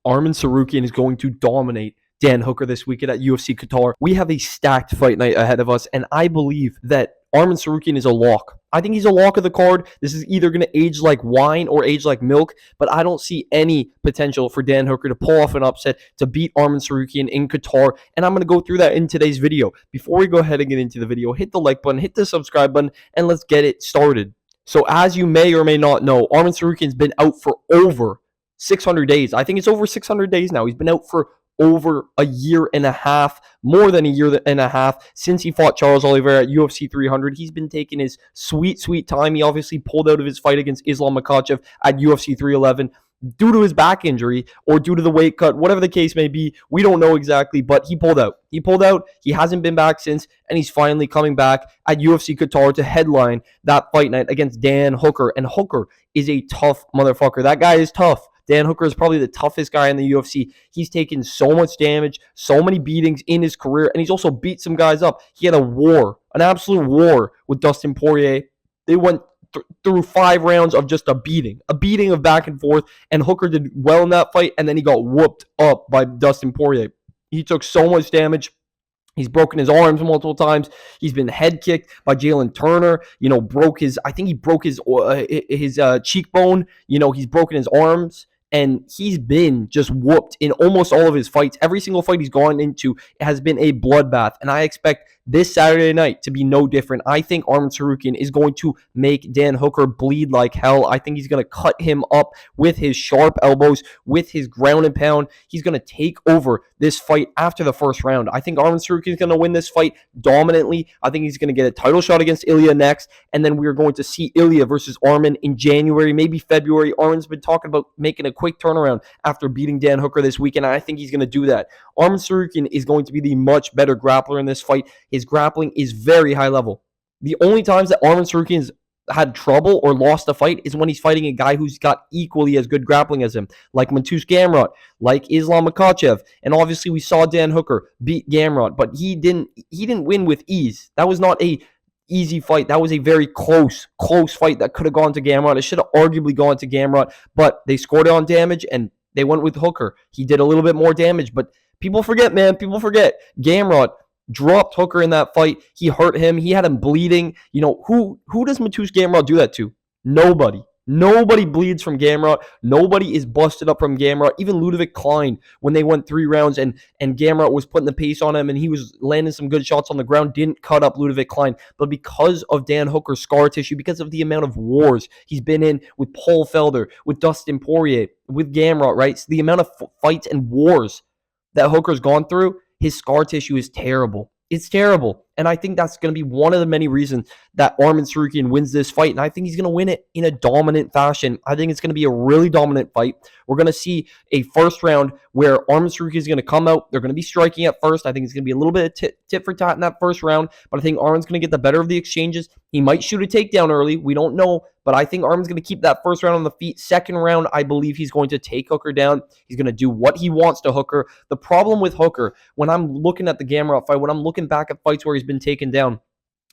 Arman Tsarukyan is going to dominate Dan Hooker this weekend at UFC Qatar. We have a stacked fight night ahead of us, and I believe that Arman Tsarukyan is a lock. I think he's a lock of the card. This is either going to age like wine or age like milk, but I don't see any potential for Dan Hooker to pull off an upset to beat Arman Tsarukyan in Qatar, and I'm going to go through that in today's video. Before we go ahead and get into the video, hit the like button, hit the subscribe button, and let's get it started. So as you may or may not know, Arman Tsarukyan's been out for over 600 days. I think it's over 600 days now. He's been out for over a year and a half, more than a year and a half since he fought Charles Oliveira at UFC 300. He's been taking his sweet time. He obviously pulled out of his fight against Islam Makhachev at UFC 311 due to his back injury or due to the weight cut, whatever the case may be. We don't know exactly, but he pulled out. He hasn't been back since, and he's finally coming back at UFC Qatar to headline that fight night against Dan Hooker. And Hooker is a tough motherfucker. That guy is tough. Dan Hooker is probably the toughest guy in the UFC. He's taken so much damage, so many beatings in his career, and he's also beat some guys up. He had a war, an absolute war with Dustin Poirier. They went through 5 rounds of just a beating of back and forth, and Hooker did well in that fight, and then he got whooped up by Dustin Poirier. He took so much damage. He's broken his arms multiple times. He's been head kicked by Jalen Turner. I think he broke his cheekbone. He's broken his arms. And he's been just whooped in almost all of his fights. Every single fight he's gone into has been a bloodbath. And I expect this Saturday night to be no different. I think Arman Tsarukyan is going to make Dan Hooker bleed like hell. I think he's going to cut him up with his sharp elbows, with his ground and pound. He's going to take over this fight after the first round. I think Arman Tsarukyan is going to win this fight dominantly. I think he's going to get a title shot against Ilya next. And then we're going to see Ilya versus Arman in January, maybe February. Arman's been talking about making a quick turnaround after beating Dan Hooker this weekend. I think he's going to do that. Arman Tsarukyan is going to be the much better grappler in this fight. His grappling is very high level. The only times that Arman Tsarukyan's had trouble or lost a fight is when he's fighting a guy who's got equally as good grappling as him, like Mateusz Gamrot, like Islam Makhachev, and obviously we saw Dan Hooker beat Gamrot, but he didn't win with ease. That was not a easy fight. That was a very close fight that could have gone to Gamrot. It should have arguably gone to Gamrot, but they scored it on damage and they went with Hooker. He did a little bit more damage, but people forget, man. People forget. Gamrot dropped Hooker in that fight. He hurt him. He had him bleeding. Who does Mateusz Gamrot do that to? Nobody. Nobody bleeds from Gamrot. Nobody is busted up from Gamrot. Even Ludovic Klein, when they went 3 rounds and Gamrot was putting the pace on him and he was landing some good shots on the ground, didn't cut up Ludovic Klein. But because of Dan Hooker's scar tissue, because of the amount of wars he's been in with Paul Felder, with Dustin Poirier, with Gamrot, right? So the amount of fights and wars that Hooker's gone through, his scar tissue is terrible. It's terrible. And I think that's going to be one of the many reasons that Arman Tsarukyan wins this fight. And I think he's going to win it in a dominant fashion. I think it's going to be a really dominant fight. We're going to see a first round where Arman Tsarukyan is going to come out. They're going to be striking at first. I think it's going to be a little bit of tit for tat in that first round. But I think Arman's going to get the better of the exchanges. He might shoot a takedown early. We don't know. But I think Arman's going to keep that first round on the feet. Second round, I believe he's going to take Hooker down. He's going to do what he wants to Hooker. The problem with Hooker, when I'm looking at the Gamrot fight, when I'm looking back at fights where he's been taken down,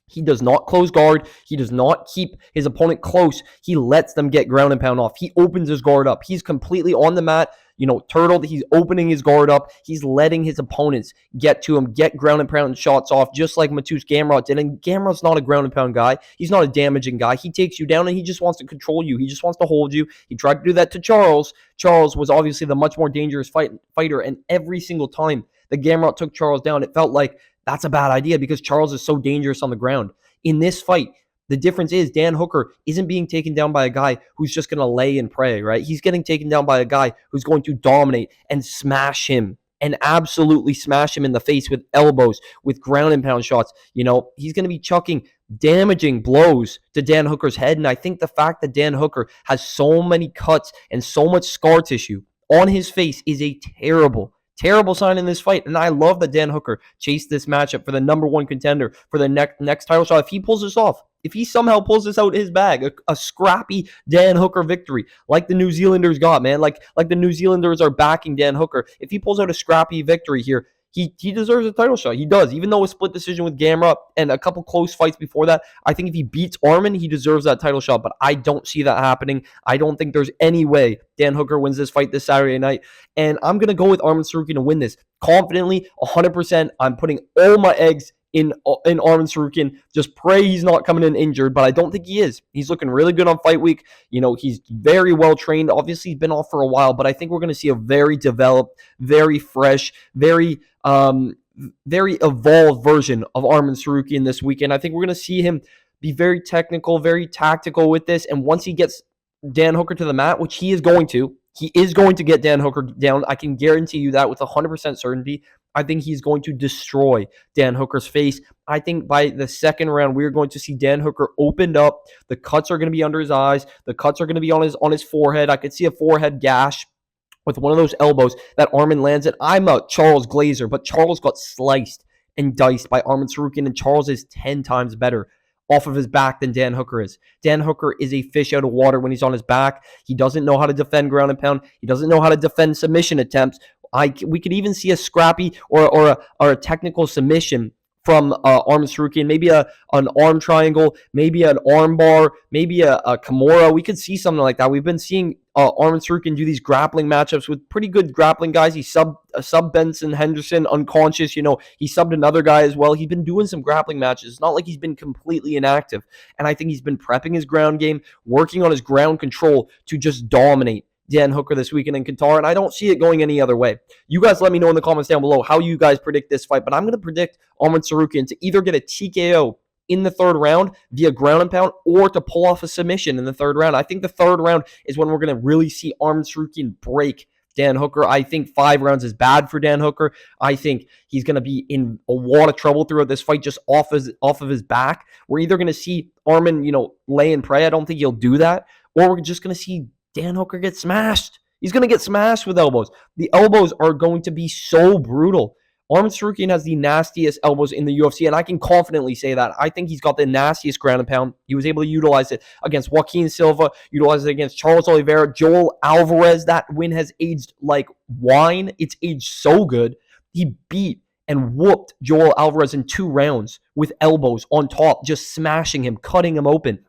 he does not close guard. He does not keep his opponent close. He lets them get ground and pound off. He opens his guard up. He's completely on the mat, turtled. He's opening his guard up. He's letting his opponents get to him, get ground and pound shots off, just like Mateusz Gamrot did. And Gamrot's not a ground and pound guy. He's not a damaging guy. He takes you down and he just wants to control you. He just wants to hold you. He tried to do that to Charles. Charles was obviously the much more dangerous fighter. And every single time that Gamrot took Charles down, it felt like that's a bad idea because Charles is so dangerous on the ground. In this fight, the difference is Dan Hooker isn't being taken down by a guy who's just going to lay and pray, right? He's getting taken down by a guy who's going to dominate and smash him and absolutely smash him in the face with elbows, with ground and pound shots. He's going to be chucking damaging blows to Dan Hooker's head. And I think the fact that Dan Hooker has so many cuts and so much scar tissue on his face is a terrible sign in this fight. And I love that Dan Hooker chased this matchup for the number 1 contender for the next title shot. If he pulls this off, if he somehow pulls this out his bag, a scrappy Dan Hooker victory, like the New Zealanders got, man, like the New Zealanders are backing Dan Hooker. If he pulls out a scrappy victory here, he deserves a title shot. He does. Even though a split decision with Gamrot and a couple close fights before that, I think if he beats Arman, he deserves that title shot. But I don't see that happening. I don't think there's any way Dan Hooker wins this fight this Saturday night. And I'm going to go with Arman Tsarukyan to win this confidently, 100%. I'm putting all my eggs in Arman Tsarukyan. Just pray he's not coming in injured, but I don't think he is. He's looking really good on fight week. He's very well trained. Obviously, he's been off for a while, but I think we're going to see a very developed, very fresh, very evolved version of Arman Tsarukyan this weekend. I think we're going to see him be very technical, very tactical with this, and once he gets Dan Hooker to the mat, which he is going to get Dan Hooker down. I can guarantee you that with 100% certainty. I think he's going to destroy Dan Hooker's face. I think by the second round, we're going to see Dan Hooker opened up. The cuts are going to be under his eyes. The cuts are going to be on his forehead. I could see a forehead gash with one of those elbows that Arman lands at. I'm a Charles Glazer, but Charles got sliced and diced by Arman Tsarukyan, and Charles is 10 times better off of his back than Dan Hooker is. Dan Hooker is a fish out of water when he's on his back. He doesn't know how to defend ground and pound. He doesn't know how to defend submission attempts. We could even see a scrappy or a technical submission from Arman Tsarukyan, maybe an arm triangle, maybe an arm bar, maybe a Kimura. We could see something like that. We've been seeing Arman Tsarukyan do these grappling matchups with pretty good grappling guys. He sub Benson Henderson unconscious. He subbed another guy as well. He's been doing some grappling matches. It's not like he's been completely inactive. And I think he's been prepping his ground game, working on his ground control to just dominate Dan Hooker this weekend in Qatar, and I don't see it going any other way. You guys let me know in the comments down below how you guys predict this fight, but I'm going to predict Arman Tsarukyan to either get a TKO in the third round via ground and pound or to pull off a submission in the third round. I think the third round is when we're going to really see Arman Tsarukyan break Dan Hooker. I think 5 rounds is bad for Dan Hooker. I think he's going to be in a lot of trouble throughout this fight just off of his back. We're either going to see Arman, lay and pray. I don't think he'll do that, or we're just going to see Dan Hooker gets smashed. He's going to get smashed with elbows. The elbows are going to be so brutal. Arman Tsarukyan has the nastiest elbows in the UFC, and I can confidently say that. I think he's got the nastiest ground and pound. He was able to utilize it against Joaquin Silva, utilize it against Charles Oliveira, Joel Alvarez. That win has aged like wine. It's aged so good. He beat and whooped Joel Alvarez in 2 rounds with elbows on top, just smashing him, cutting him open.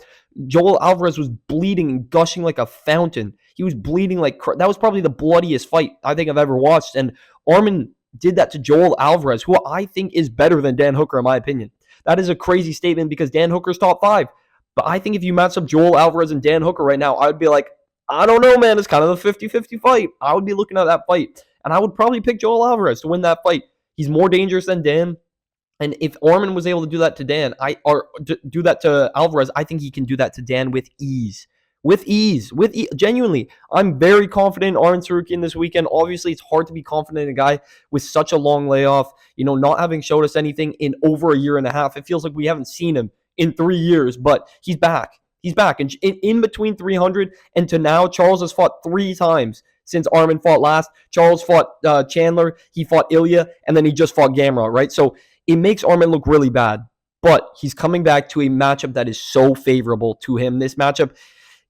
Joel Alvarez was bleeding and gushing like a fountain. He was bleeding like that was probably the bloodiest fight I think I've ever watched. And Arman did that to Joel Alvarez, who I think is better than Dan Hooker in my opinion. That is a crazy statement because Dan Hooker's top 5. But I think if you match up Joel Alvarez and Dan Hooker right now, I would be like, I don't know, man. It's kind of a 50-50 fight. I would be looking at that fight. And I would probably pick Joel Alvarez to win that fight. He's more dangerous than Dan. And if Arman was able to do that to Dan, do that to Alvarez, I think he can do that to Dan with ease. Genuinely, I'm very confident in Arman Tsarukyan this weekend. Obviously, it's hard to be confident in a guy with such a long layoff, not having showed us anything in over a year and a half. It feels like we haven't seen him in 3 years, but he's back. He's back. And in between 300 and to now, Charles has fought 3 times since Arman fought last. Charles fought Chandler, he fought Ilya, and then he just fought Gamrot, right? So it makes Arman look really bad, but he's coming back to a matchup that is so favorable to him. This matchup,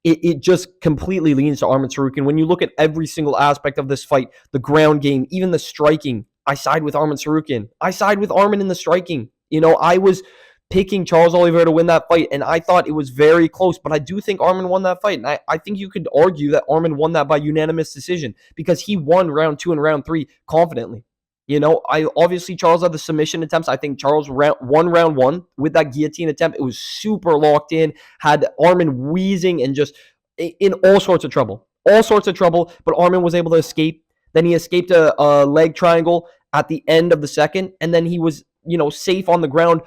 it just completely leans to Arman Tsarukyan. When you look at every single aspect of this fight, the ground game, even the striking, I side with Arman Tsarukyan. I side with Arman in the striking. I was picking Charles Oliveira to win that fight, and I thought it was very close, but I do think Arman won that fight, and I think you could argue that Arman won that by unanimous decision because he won round 2 and round 3 confidently. Obviously Charles had the submission attempts. I think Charles won round 1 with that guillotine attempt. It was super locked in, had Arman wheezing and just in all sorts of trouble. But Arman was able to escape. Then he escaped a leg triangle at the end of the second, and then he was, safe on the ground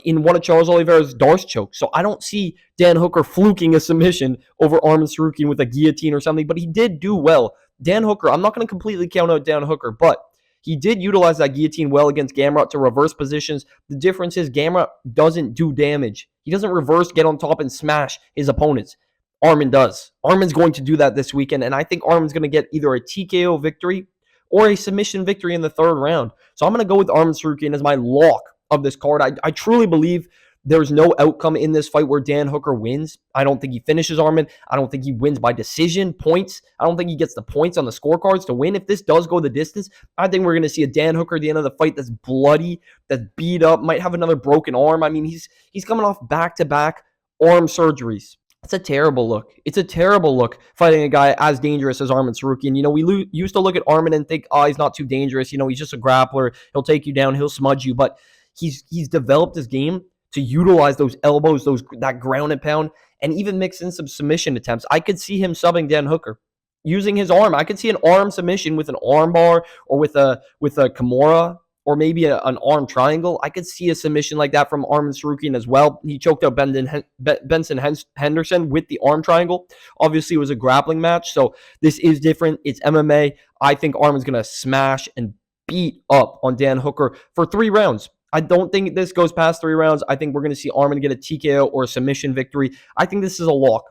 in one of Charles Oliveira's Darce chokes. So I don't see Dan Hooker fluking a submission over Arman Tsarukyan with a guillotine or something, but he did do well. Dan Hooker, I'm not going to completely count out Dan Hooker, but he did utilize that guillotine well against Gamrot to reverse positions. The difference is Gamrot doesn't do damage. He doesn't reverse, get on top, and smash his opponents. Arman does. Arman's going to do that this weekend, and I think Arman's going to get either a TKO victory or a submission victory in the third round. So I'm going to go with Arman Tsarukyan as my lock of this card. I truly believe There's no outcome in this fight where Dan Hooker wins. I don't think he finishes Arman. I don't think he wins by decision, points. I don't think he gets the points on the scorecards to win. If this does go the distance, I think we're going to see a Dan Hooker at the end of the fight that's bloody, that's beat up, might have another broken arm. I mean, he's coming off back-to-back arm surgeries. It's a terrible look. It's a terrible look fighting a guy as dangerous as Arman Tsarukyan. You know, we used to look at Arman and think, oh, he's not too dangerous. You know, he's just a grappler. He'll take you down. He'll smudge you. But he's developed his game to utilize those elbows, that ground and pound, and even mix in some submission attempts. I could see him subbing Dan Hooker using his arm. I could see an arm submission with an arm bar or with a Kimura or maybe an arm triangle. I could see a submission like that from Arman Tsarukyan as well. He choked out Benson Henderson with the arm triangle. Obviously, it was a grappling match, so this is different. It's MMA. I think Arman's going to smash and beat up on Dan Hooker for 3 rounds. I don't think this goes past 3 rounds. I think we're going to see Arman get a TKO or a submission victory. I think this is a lock.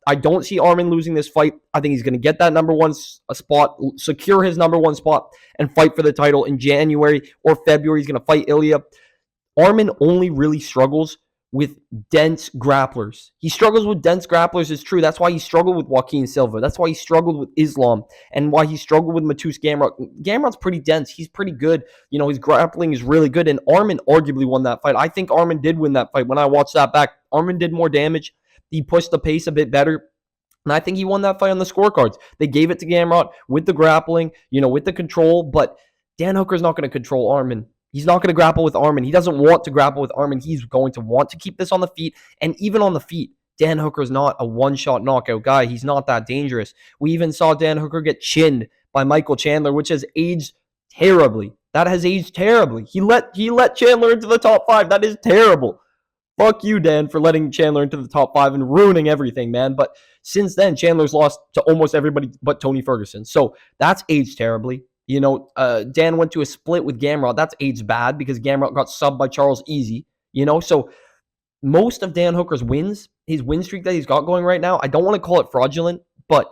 I don't see Arman losing this fight. I think he's going to get that number 1 spot, secure his number 1 spot, and fight for the title in January or February. He's going to fight Ilya. Arman only really struggles with dense grapplers. He struggles with dense grapplers, it's true. That's why he struggled with Joaquin Silva. That's why he struggled with Islam, and why he struggled with Mateusz Gamrot. Gamrot's pretty dense. He's pretty good. You know, his grappling is really good, and Arman arguably won that fight. I think Arman did win that fight. When I watched that back, Arman did more damage. He pushed the pace a bit better. And I think he won that fight on the scorecards. They gave it to Gamrot with the grappling, you know, with the control. But Dan Hooker's not going to control Arman. He's not going to grapple with Arman. He doesn't want to grapple with Arman. He's going to want to keep this on the feet. And even on the feet, Dan Hooker's not a one-shot knockout guy. He's not that dangerous. We even saw Dan Hooker get chinned by Michael Chandler, which has aged terribly. That has aged terribly. He let Chandler into the top 5. That is terrible. Fuck you, Dan, for letting Chandler into the top 5 and ruining everything, man. But since then, Chandler's lost to almost everybody but Tony Ferguson. So that's aged terribly. You know, Dan went to a split with Gamrot. That's aged bad because Gamrot got subbed by Charles Easy. You know, so most of Dan Hooker's wins, his win streak that he's got going right now, I don't want to call it fraudulent, but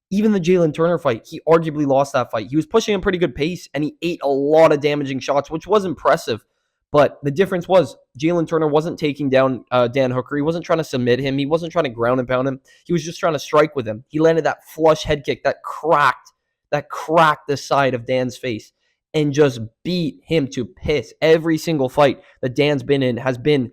even the Jalen Turner fight, he arguably lost that fight. He was pushing a pretty good pace, and he ate a lot of damaging shots, which was impressive. But the difference was Jalen Turner wasn't taking down Dan Hooker. He wasn't trying to submit him. He wasn't trying to ground and pound him. He was just trying to strike with him. He landed that flush head kick that cracked the side of Dan's face and just beat him to piss. Every single fight that Dan's been in has been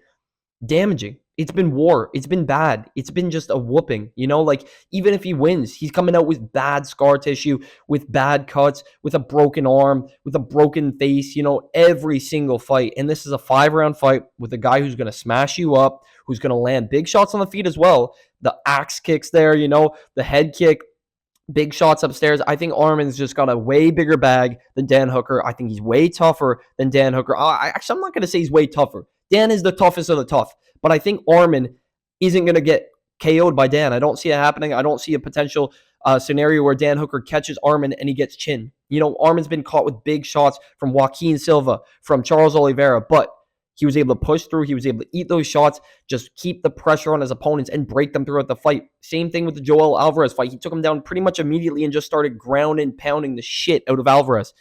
damaging. It's been war. It's been bad. It's been just a whooping. You know, like, even if he wins, he's coming out with bad scar tissue, with bad cuts, with a broken arm, with a broken face, you know, every single fight. And this is a 5-round fight with a guy who's going to smash you up, who's going to land big shots on the feet as well. The axe kicks there, you know, the head kick, big shots upstairs. I think Arman's just got a way bigger bag than Dan Hooker. I think he's way tougher than Dan Hooker. I'm not going to say he's way tougher. Dan is the toughest of the tough. But I think Arman isn't going to get KO'd by Dan. I don't see it happening. I don't see a potential scenario where Dan Hooker catches Arman and he gets chinned. You know, Arman's been caught with big shots from Joaquin Silva, from Charles Oliveira, but he was able to push through. He was able to eat those shots, just keep the pressure on his opponents and break them throughout the fight. Same thing with the Joel Alvarez fight. He took him down pretty much immediately and just started grounding, pounding the shit out of Alvarez.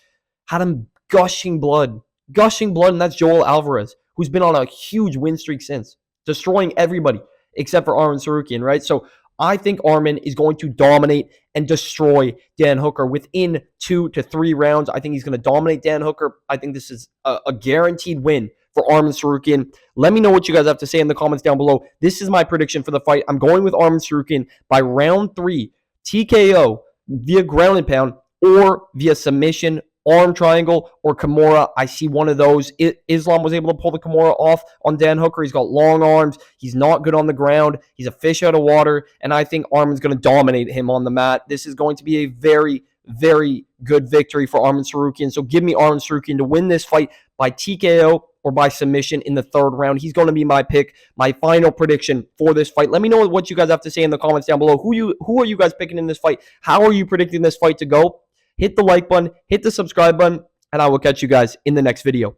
Had him gushing blood, and that's Joel Alvarez, who's been on a huge win streak since, destroying everybody except for Arman Tsarukyan, right? So I think Arman is going to dominate and destroy Dan Hooker within 2 to 3 rounds. I think he's going to dominate Dan Hooker. I think this is a guaranteed win for Arman Tsarukyan. Let me know what you guys have to say in the comments down below. This is my prediction for the fight. I'm going with Arman Tsarukyan by round 3, TKO via ground and pound or via submission, arm triangle, or Kimura. I see one of those. Islam was able to pull the Kimura off on Dan Hooker. He's got long arms. He's not good on the ground. He's a fish out of water, and I think Arman's going to dominate him on the mat. This is going to be a very, very good victory for Arman Tsarukyan. So give me Arman Tsarukyan to win this fight by TKO or by submission in the 3rd round. He's going to be my pick, my final prediction for this fight. Let me know what you guys have to say in the comments down below. Who are you guys picking in this fight? How are you predicting this fight to go? Hit the like button, hit the subscribe button, and I will catch you guys in the next video.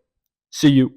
See you.